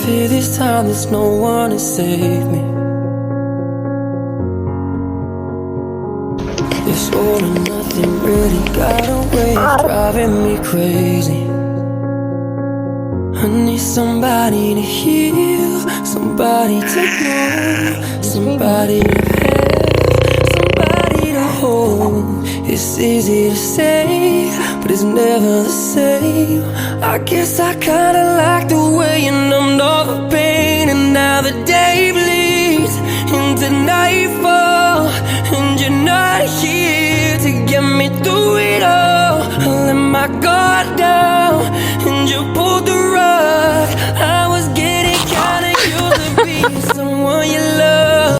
fear this time there's no one to save me. This all or nothing really got a way of driving me crazy. I need somebody to heal, somebody to know, somebody to have, somebody to hold. It's easy to say, but it's never the same. I guess I kinda like the way you numbed all the pain. And now the day bleeds into nightfall, and you're not here to get me through it all. I let my guard down, and you pulled the rug. I was getting kinda used to being someone you love.